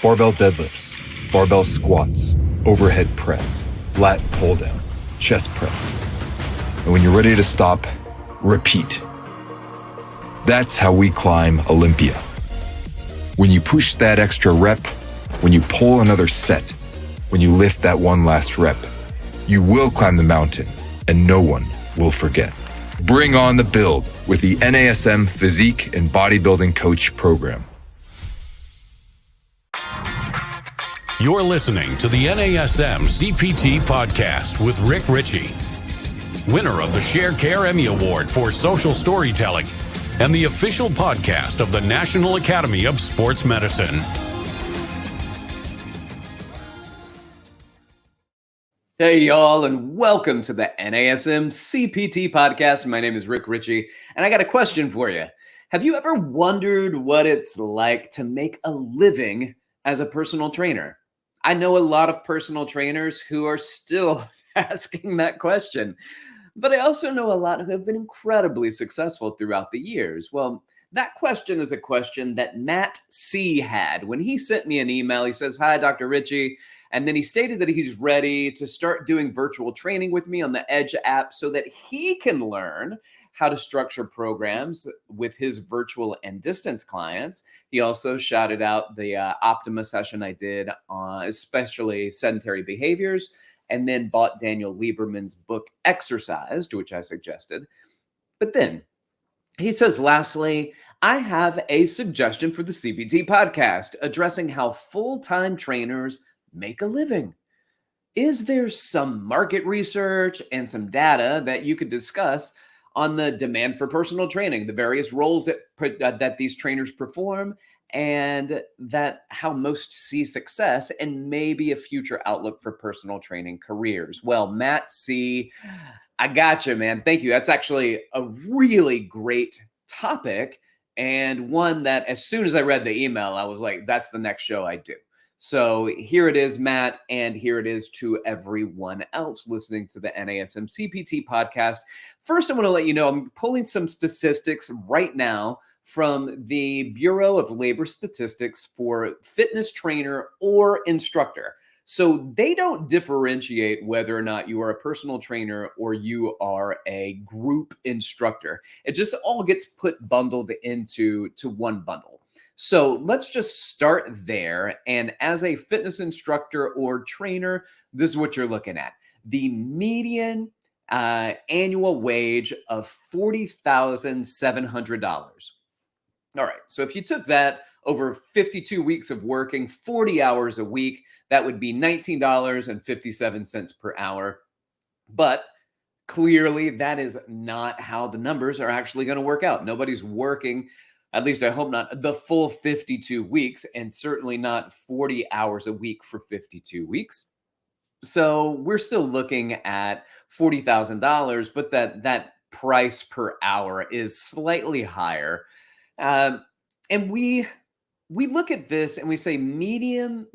Barbell deadlifts, barbell squats, overhead press, lat pull down, chest press. And when you're ready to stop, repeat. That's how we climb Olympia. When you push that extra rep, when you pull another set, when you lift that one last rep, you will climb the mountain and no one will forget. Bring on the build with the NASM Physique and Bodybuilding Coach Program. You're listening to the NASM-CPT Podcast with Richey, winner of the Share Care Emmy Award for Social Storytelling and the official podcast of the National Academy of Sports Medicine. Hey, y'all, and welcome to the NASM-CPT Podcast. My name is Richey, and I got a question for you. Have you ever wondered what it's like to make a living as a personal trainer? I know a lot of personal trainers who are still asking that question, but I also know a lot who have been incredibly successful throughout the years. Well, that question is a question that Matt C. had when he sent me an email. He says, "Hi, Dr. Richey." And then he stated that he's ready to start doing virtual training with me on the Edge app so that he can learn how to structure programs with his virtual and distance clients. He also shouted out the Optima session I did on especially sedentary behaviors, and then bought Daniel Lieberman's book Exercise, to which I suggested. But then he says, lastly, I have a suggestion for the CPT podcast addressing how full-time trainers make a living. Is there some market research and some data that you could discuss on the demand for personal training, the various roles that these trainers perform, and that how most see success, and maybe a future outlook for personal training careers? Well, Matt C., I got you, man. Thank you. That's actually a really great topic, and one that as soon as I read the email, I was like, that's the next show I do. So here it is, Matt, and here it is to everyone else listening to the NASM CPT podcast. First, I want to let you know I'm pulling some statistics right now from the Bureau of Labor Statistics for fitness trainer or instructor. So they don't differentiate whether or not you are a personal trainer or you are a group instructor. It just all gets bundled into one bundle. So let's just start there. And as a fitness instructor or trainer, this is what you're looking at. The median annual wage of $40,700. All right. So if you took that over 52 weeks of working, 40 hours a week, that would be $19.57 per hour. But clearly, that is not how the numbers are actually going to work out. Nobody's working, at least I hope not, the full 52 weeks, and certainly not 40 hours a week for 52 weeks. So we're still looking at $40,000, but that price per hour is slightly higher. And we look at this and we say median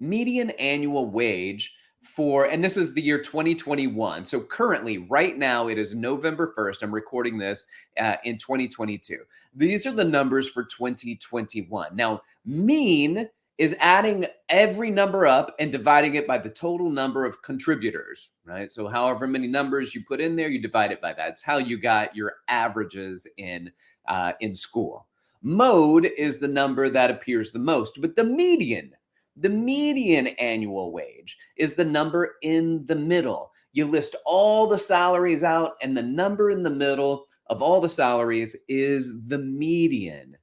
annual wage for, and this is the year 2021. So currently, right now, it is November 1st. I'm recording this in 2022. These are the numbers for 2021. Now, mean is adding every number up and dividing it by the total number of contributors, right? So however many numbers you put in there, you divide it by that. It's how you got your averages in school. Mode is the number that appears the most, but the median annual wage is the number in the middle. You list all the salaries out, and the number in the middle of all the salaries is the median.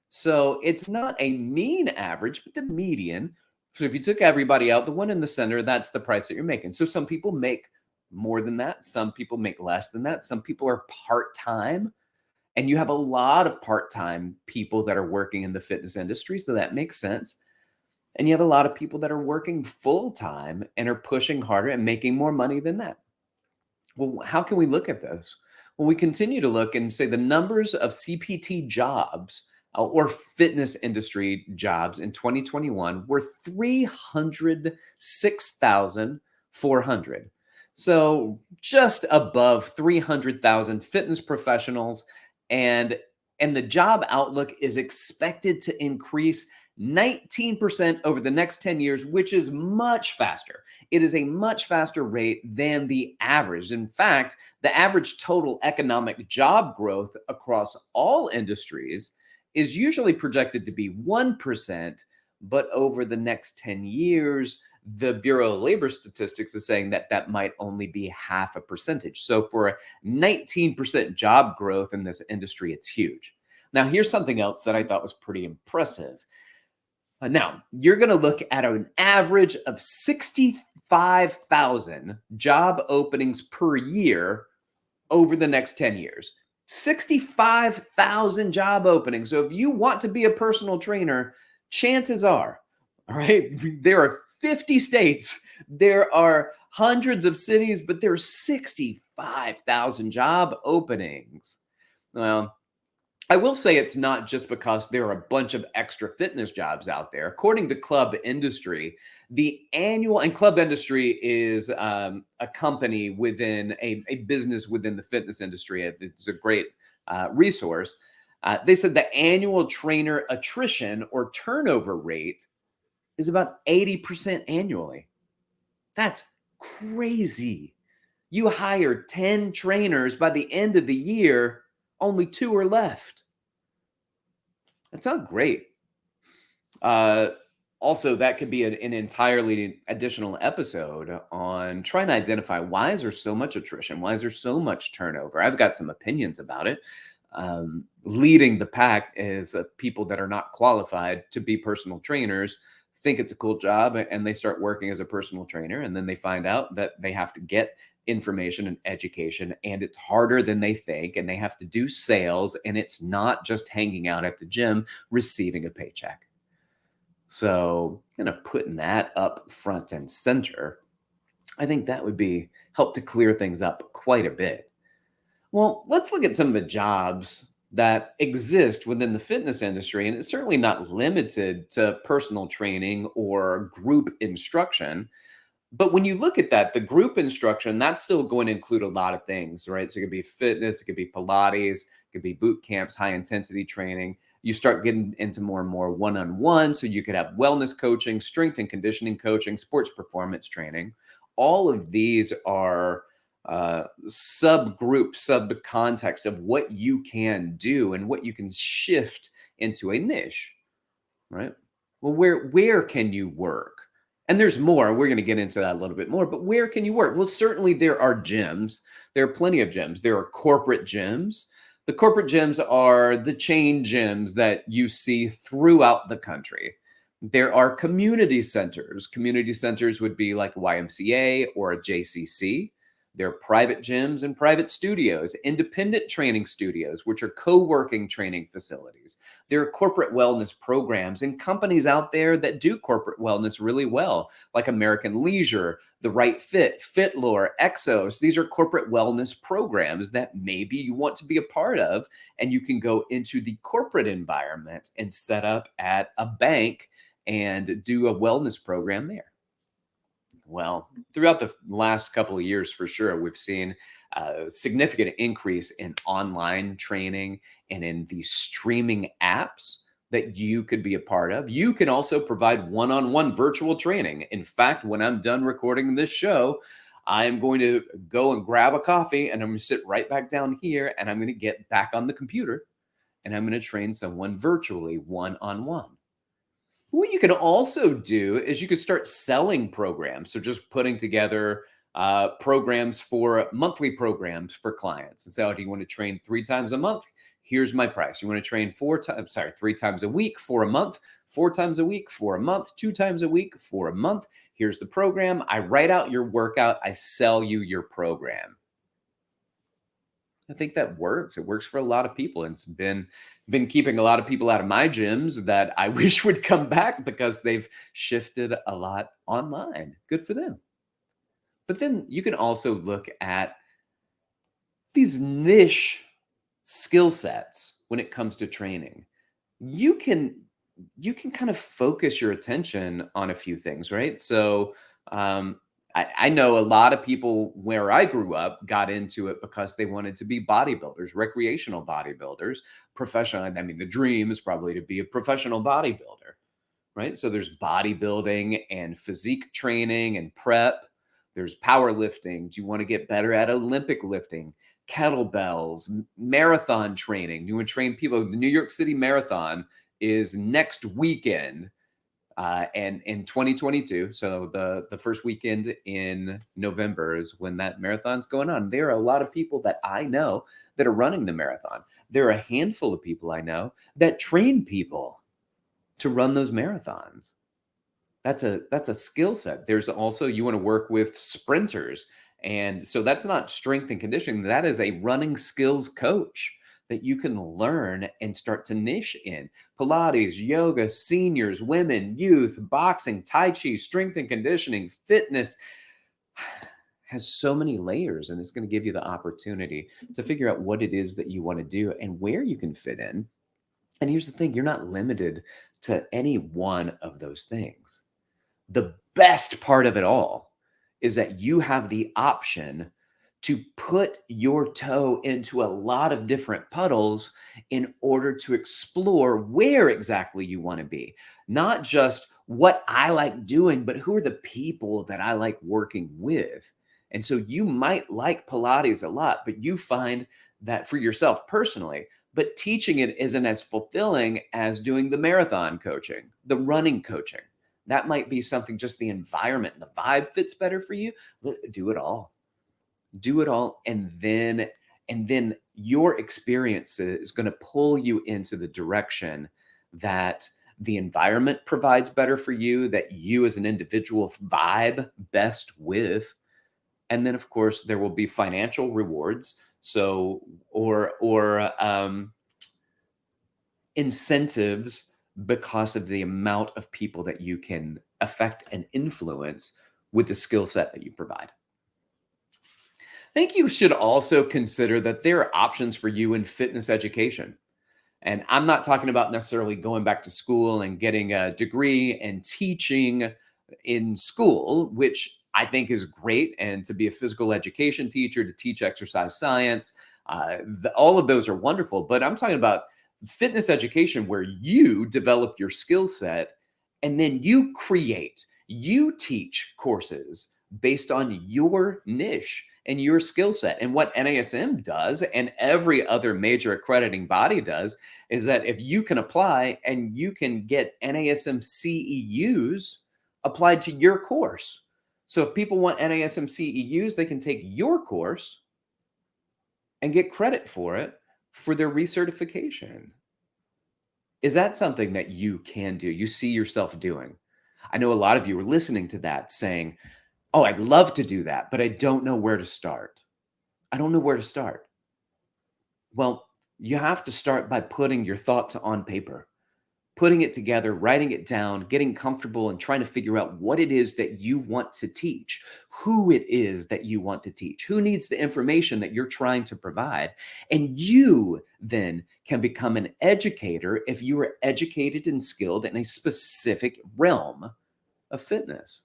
So it's not a mean average, but the median. So if you took everybody out, the one in the center, that's the price that you're making. So some people make more than that. Some people make less than that. Some people are part-time. And you have a lot of part-time people that are working in the fitness industry, so that makes sense. And you have a lot of people that are working full-time and are pushing harder and making more money than that. Well, how can we look at this? Well, we continue to look and say the numbers of CPT jobs or fitness industry jobs in 2021 were 306,400. So just above 300,000 fitness professionals, and the job outlook is expected to increase 19% over the next 10 years, which is much faster. It is a much faster rate than the average. In fact, the average total economic job growth across all industries is usually projected to be 1%, but over the next 10 years, the Bureau of Labor Statistics is saying that that might only be 0.5%. So for a 19% job growth in this industry, it's huge. Now, here's something else that I thought was pretty impressive. Now, you're going to look at an average of 65,000 job openings per year over the next 10 years. 65,000 job openings. So if you want to be a personal trainer, chances are, all right, there are 50 states, there are hundreds of cities, but there are 65,000 job openings. Well, I will say it's not just because there are a bunch of extra fitness jobs out there. According to Club Industry, the annual, and Club Industry is a company within a business within the fitness industry. It's a great resource. They said the annual trainer attrition or turnover rate is about 80% annually. That's crazy. You hire 10 trainers, by the end of the year, only 2 are left. That's not great. Also, that could be an entirely additional episode on trying to identify why is there so much attrition? Why is there so much turnover? I've got some opinions about it. Leading the pack is people that are not qualified to be personal trainers, think it's a cool job, and they start working as a personal trainer, and then they find out that they have to get information and education, and it's harder than they think, and they have to do sales, and it's not just hanging out at the gym receiving a paycheck. So putting that up front and center, I think that would be help to clear things up quite a bit. Well, let's look at some of the jobs that exist within the fitness industry, and it's certainly not limited to personal training or group instruction. But when you look at that, the group instruction, that's still going to include a lot of things, right? So it could be fitness, it could be Pilates, it could be boot camps, high intensity training. You start getting into more and more one-on-one. So you could have wellness coaching, strength and conditioning coaching, sports performance training. All of these are subgroup, sub-context of what you can do and what you can shift into a niche, right? Well, where can you work? And there's more. We're going to get into that a little bit more, but where can you work? Well, certainly there are gyms. There are plenty of gyms. There are corporate gyms. The corporate gyms are the chain gyms that you see throughout the country. There are community centers. Community centers would be like a YMCA or a JCC. There are private gyms and private studios, independent training studios, which are co-working training facilities. There are corporate wellness programs and companies out there that do corporate wellness really well, like American Leisure, The Right Fit, FitLore, Exos. These are corporate wellness programs that maybe you want to be a part of, and you can go into the corporate environment and set up at a bank and do a wellness program there. Well, throughout the last couple of years, for sure, we've seen a significant increase in online training and in the streaming apps that you could be a part of. You can also provide one-on-one virtual training. In fact, when I'm done recording this show, I'm going to go and grab a coffee, and I'm going to sit right back down here, and I'm going to get back on the computer, and I'm going to train someone virtually one-on-one. What you can also do is you could start selling programs. So just putting together programs for monthly programs for clients. And say, do you want to train 3 times a month? Here's my price. You want to train 3 times a week for a month, 4 times a week for a month, 2 times a week for a month. Here's the program. I write out your workout. I sell you your program. I think that works. It works for a lot of people. And it's been keeping a lot of people out of my gyms that I wish would come back because they've shifted a lot online. Good for them. But then you can also look at these niche skill sets when it comes to training. You can kind of focus your attention on a few things, right? So I know a lot of people where I grew up got into it because they wanted to be bodybuilders, recreational bodybuilders, professional. I mean, the dream is probably to be a professional bodybuilder. right? So there's bodybuilding and physique training and prep. There's powerlifting. Do you want to get better at Olympic lifting? Kettlebells, marathon training. You want to train people. The New York City Marathon is next weekend. And in 2022, so the first weekend in November is when that marathon's going on. There are a lot of people that I know that are running the marathon. There are a handful of people I know that train people to run those marathons. That's a skill set. There's also, you want to work with sprinters. And so that's not strength and conditioning. That is a running skills coach that you can learn and start to niche in. Pilates, yoga, seniors, women, youth, boxing, Tai Chi, strength and conditioning, fitness has so many layers, and it's going to give you the opportunity to figure out what it is that you want to do and where you can fit in. And here's the thing, you're not limited to any one of those things. The best part of it all is that you have the option to put your toe into a lot of different puddles in order to explore where exactly you want to be. Not just what I like doing, but who are the people that I like working with. And so you might like Pilates a lot, but you find that for yourself personally, but teaching it isn't as fulfilling as doing the marathon coaching, the running coaching. That might be something, just the environment and the vibe fits better for you. Do it all. Do it all, and then your experience is going to pull you into the direction that the environment provides better for you, that you as an individual vibe best with. And then, of course, there will be financial rewards. So, or incentives because of the amount of people that you can affect and influence with the skill set that you provide. I think you should also consider that there are options for you in fitness education. And I'm not talking about necessarily going back to school and getting a degree and teaching in school, which I think is great. And to be a physical education teacher, to teach exercise science, all of those are wonderful. But I'm talking about fitness education where you develop your skill set and then you teach courses based on your niche and your skill set. And what NASM does, and every other major accrediting body does, is that if you can apply and you can get NASM CEUs applied to your course. So if people want NASM CEUs, they can take your course and get credit for it for their recertification. Is that something that you can do? You see yourself doing? I know a lot of you are listening to that saying, oh, I'd love to do that, but I don't know where to start. I don't know where to start. Well, you have to start by putting your thoughts on paper, putting it together, writing it down, getting comfortable and trying to figure out what it is that you want to teach, who it is that you want to teach, who needs the information that you're trying to provide. And you then can become an educator if you are educated and skilled in a specific realm of fitness.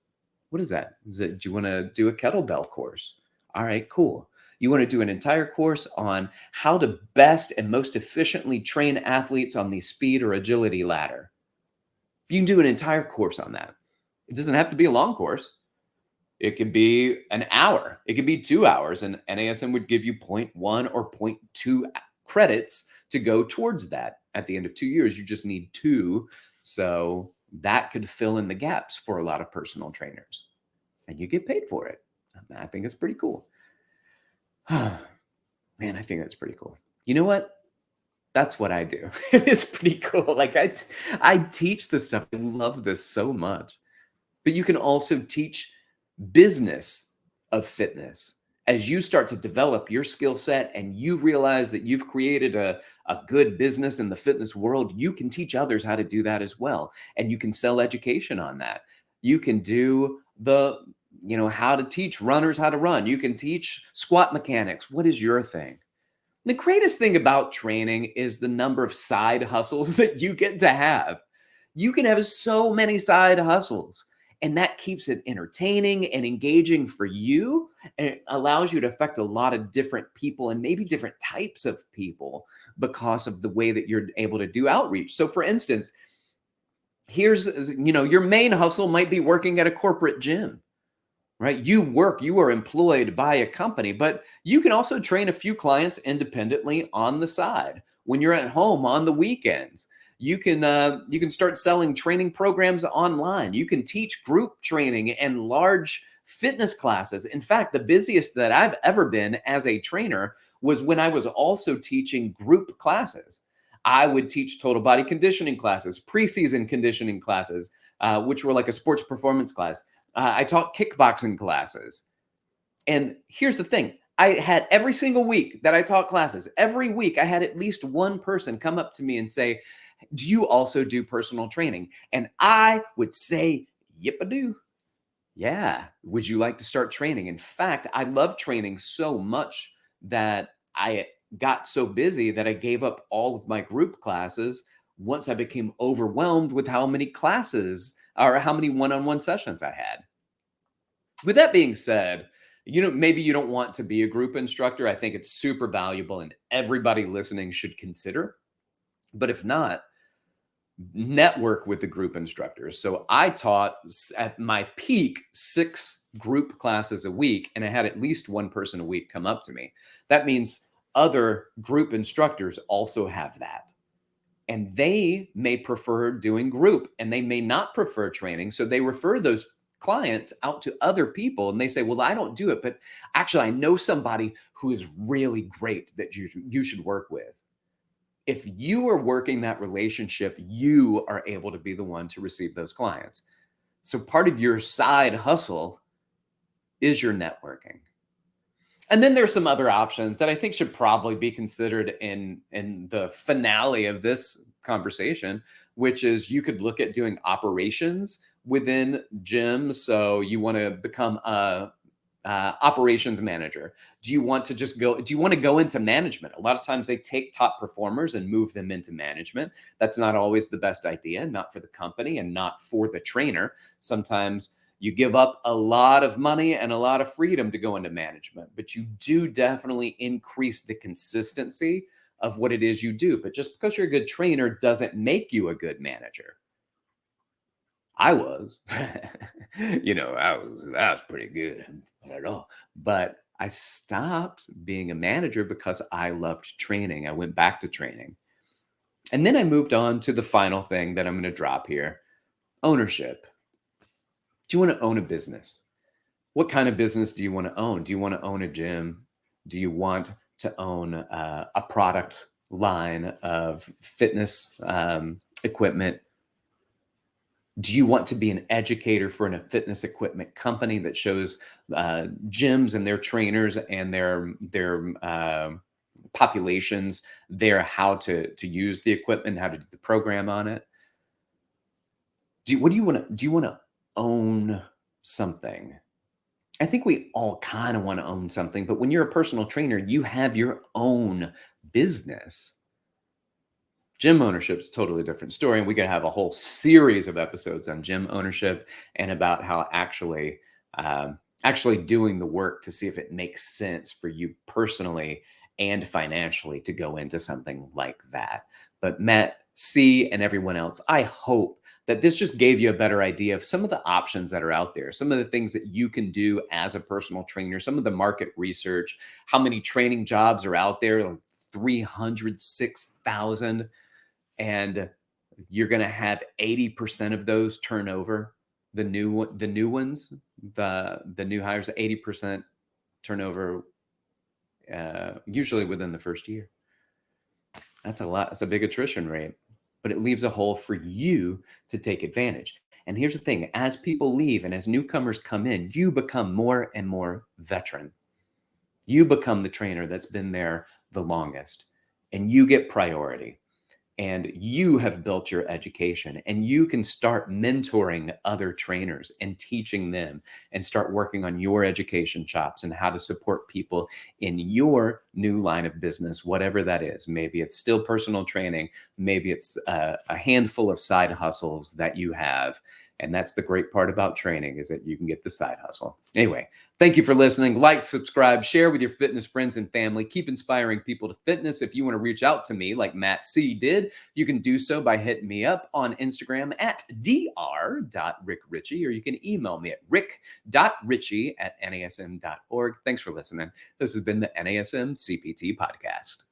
What is that? Do you want to do a kettlebell course? All right, cool. You want to do an entire course on how to best and most efficiently train athletes on the speed or agility ladder. You can do an entire course on that. It doesn't have to be a long course. It could be an hour. It could be 2 hours, and NASM would give you 0.1 or 0.2 credits to go towards that. At the end of 2 years, you just need 2. So that could fill in the gaps for a lot of personal trainers, and you get paid for it. I think it's pretty cool. Man, I think that's pretty cool. You know what? That's what I do. It's pretty cool. Like I teach this stuff. I love this so much. But you can also teach business of fitness. As you start to develop your skill set and you realize that you've created a good business in the fitness world, you can teach others how to do that as well. And you can sell education on that. You can do how to teach runners how to run. You can teach squat mechanics. What is your thing? The greatest thing about training is the number of side hustles that you get to have. You can have so many side hustles, and that keeps it entertaining and engaging for you. And it allows you to affect a lot of different people and maybe different types of people because of the way that you're able to do outreach. So for instance, your main hustle might be working at a corporate gym, right? You are employed by a company, but you can also train a few clients independently on the side when you're at home on the weekends. You can start selling training programs online. You can teach group training and large fitness classes. In fact, the busiest that I've ever been as a trainer was when I was also teaching group classes. I would teach total body conditioning classes, preseason conditioning classes, which were like a sports performance class. I taught kickboxing classes. And here's the thing. I had every single week that I taught classes, every week I had at least one person come up to me and say, do you also do personal training? And I would say, yep, I do. Yeah. Would you like to start training? In fact, I love training so much that I got so busy that I gave up all of my group classes once I became overwhelmed with how many classes or how many one-on-one sessions I had. With that being said, maybe you don't want to be a group instructor. I think it's super valuable and everybody listening should consider. But if not, network with the group instructors. So I taught at my peak 6 group classes a week, and I had at least one person a week come up to me. That means other group instructors also have that. And they may prefer doing group and they may not prefer training. So they refer those clients out to other people and they say, well, I don't do it, but actually I know somebody who is really great that you should work with. If you are working that relationship, you are able to be the one to receive those clients. So part of your side hustle is your networking. And then there's some other options that I think should probably be considered in the finale of this conversation, which is you could look at doing operations within gyms. So you want to become a operations manager. Do you want to go into management? A lot of times they take top performers and move them into management. That's not always the best idea, not for the company and not for the trainer. Sometimes you give up a lot of money and a lot of freedom to go into management, but you do definitely increase the consistency of what it is you do. But just because you're a good trainer doesn't make you a good manager. I was, I was pretty good at all. But I stopped being a manager because I loved training. I went back to training. And then I moved on to the final thing that I'm going to drop here: ownership. Do you want to own a business? What kind of business do you want to own? Do you want to own a gym? Do you want to own a product line of fitness equipment? Do you want to be an educator for a fitness equipment company that shows gyms and their trainers and their populations how to use the equipment, how to do the program on it? Do you want to own something? I think we all kind of want to own something, but when you're a personal trainer, you have your own business. Gym ownership is a totally different story, and we could have a whole series of episodes on gym ownership and about how actually doing the work to see if it makes sense for you personally and financially to go into something like that. But Matt C. and everyone else, I hope that this just gave you a better idea of some of the options that are out there, some of the things that you can do as a personal trainer, some of the market research, how many training jobs are out there, like 306,000. And you're going to have 80% of those turn over. The new ones, the new hires, 80% turnover, usually within the first year. That's a lot. That's a big attrition rate, but it leaves a hole for you to take advantage. And here's the thing: as people leave and as newcomers come in, you become more and more veteran. You become the trainer that's been there the longest, and you get priority. And you have built your education, and you can start mentoring other trainers and teaching them and start working on your education chops and how to support people in your new line of business, whatever that is. Maybe it's still personal training. Maybe it's a handful of side hustles that you have, And that's the great part about training, is that you can get the side hustle. Anyway, thank you for listening. Like, subscribe, share with your fitness friends and family. Keep inspiring people to fitness. If you want to reach out to me like Matt C. did, you can do so by hitting me up on Instagram at dr.rickrichey, or you can email me at rick.richey@nasm.org. Thanks for listening. This has been the NASM CPT Podcast.